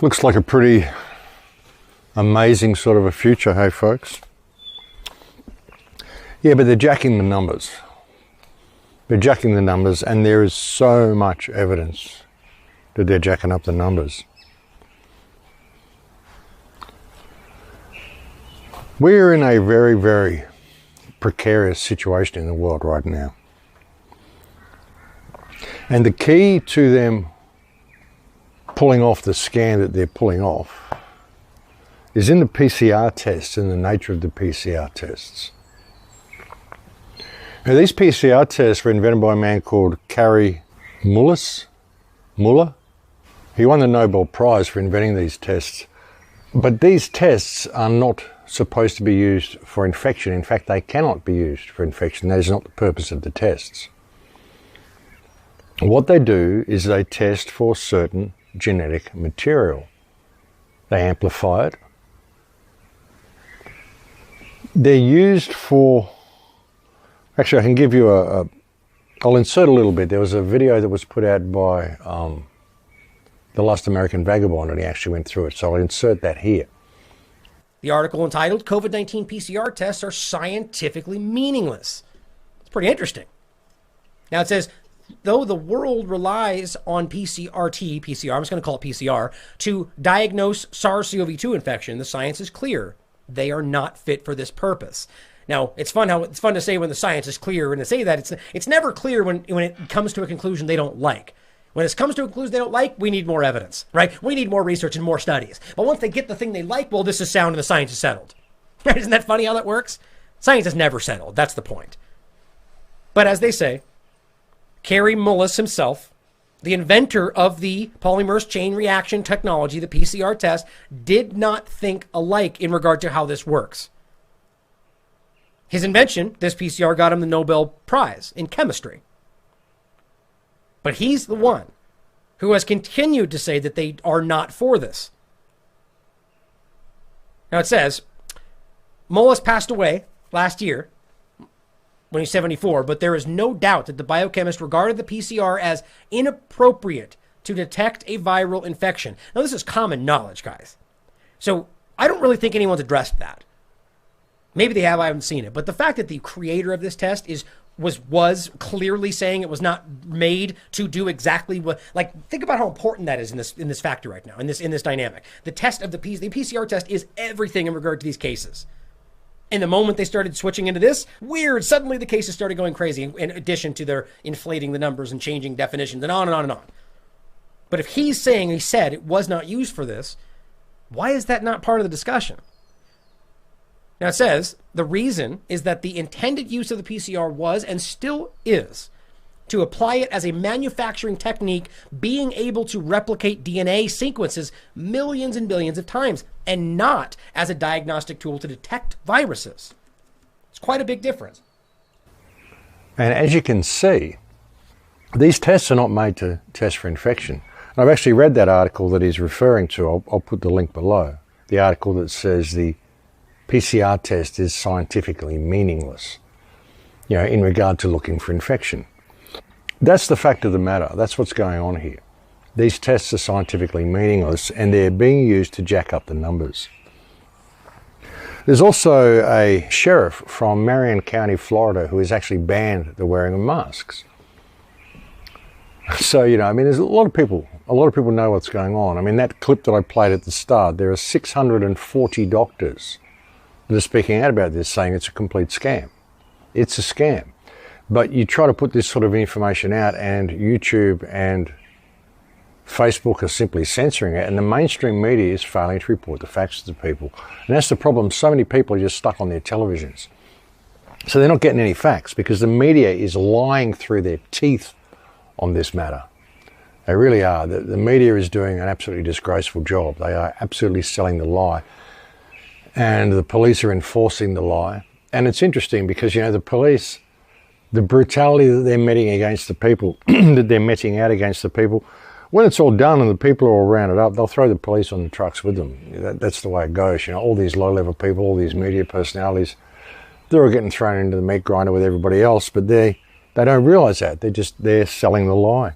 Looks like a pretty amazing sort of a future, hey folks? Yeah, but they're jacking the numbers. They're jacking the numbers, and there is so much evidence that they're jacking up the numbers. We're in a very, very precarious situation in the world right now. And the key to them pulling off the scam that they're pulling off is in the PCR tests and the nature of the PCR tests. Now, these PCR tests were invented by a man called Kary Mullis. He won the Nobel Prize for inventing these tests. But these tests are not supposed to be used for infection. In fact, they cannot be used for infection. That is not the purpose of the tests. What they do is they test for certain genetic material. They amplify it. They're used for... Actually, I can give you I'll insert a little bit. There was a video that was put out by The Last American Vagabond, and he actually went through it. So I'll insert that here. The article entitled, COVID-19 PCR tests are scientifically meaningless. It's pretty interesting. Now it says, though the world relies on PCR, I'm just going to call it PCR, to diagnose SARS-CoV-2 infection, the science is clear. They are not fit for this purpose. Now, it's fun to say when the science is clear, and to say that it's never clear when it comes to a conclusion they don't like. When it comes to a conclusion they don't like, we need more evidence, right? We need more research and more studies. But once they get the thing they like, well, this is sound and the science is settled. Right? Isn't that funny how that works? Science is never settled. That's the point. But as they say, Kary Mullis himself, the inventor of the polymerase chain reaction technology, the PCR test, did not think alike in regard to how this works. His invention, this PCR, got him the Nobel Prize in chemistry. But he's the one who has continued to say that they are not for this. Now it says, Mullis passed away last year when he's 74, but there is no doubt that the biochemist regarded the PCR as inappropriate to detect a viral infection. Now this is common knowledge, guys. So I don't really think anyone's addressed that. Maybe they have, I haven't seen it. But the fact that the creator of this test was clearly saying it was not made to do exactly what, like, think about how important that is in this factor right now, in this dynamic. The test of the PCR test is everything in regard to these cases. And the moment they started switching into this, weird, suddenly the cases started going crazy, in addition to their inflating the numbers and changing definitions and on and on and on. But if he said it was not used for this, why is that not part of the discussion? Now it says, the reason is that the intended use of the PCR was, and still is, to apply it as a manufacturing technique, being able to replicate DNA sequences millions and billions of times, and not as a diagnostic tool to detect viruses. It's quite a big difference. And as you can see, these tests are not made to test for infection. And I've actually read that article that he's referring to. I'll put the link below. The article that says the PCR test is scientifically meaningless, in regard to looking for infection. That's the fact of the matter. That's what's going on here. These tests are scientifically meaningless, and they're being used to jack up the numbers. There's also a sheriff from Marion County, Florida, who has actually banned the wearing of masks. So, there's a lot of people know what's going on. That clip that I played at the start, there are 640 doctors that are speaking out about this, saying it's a complete scam. It's a scam. But you try to put this sort of information out, and YouTube and Facebook are simply censoring it, and the mainstream media is failing to report the facts to the people. And that's the problem. So many people are just stuck on their televisions. So they're not getting any facts, because the media is lying through their teeth on this matter. They really are. The media is doing an absolutely disgraceful job. They are absolutely selling the lie. And the police are enforcing the lie. And it's interesting because, the police, the brutality that they're meting against the people, that they're meting out against the people, when it's all done and the people are all rounded up, they'll throw the police on the trucks with them. That's the way it goes. All these low-level people, all these media personalities, they're all getting thrown into the meat grinder with everybody else, but they don't realise that. They're selling the lie.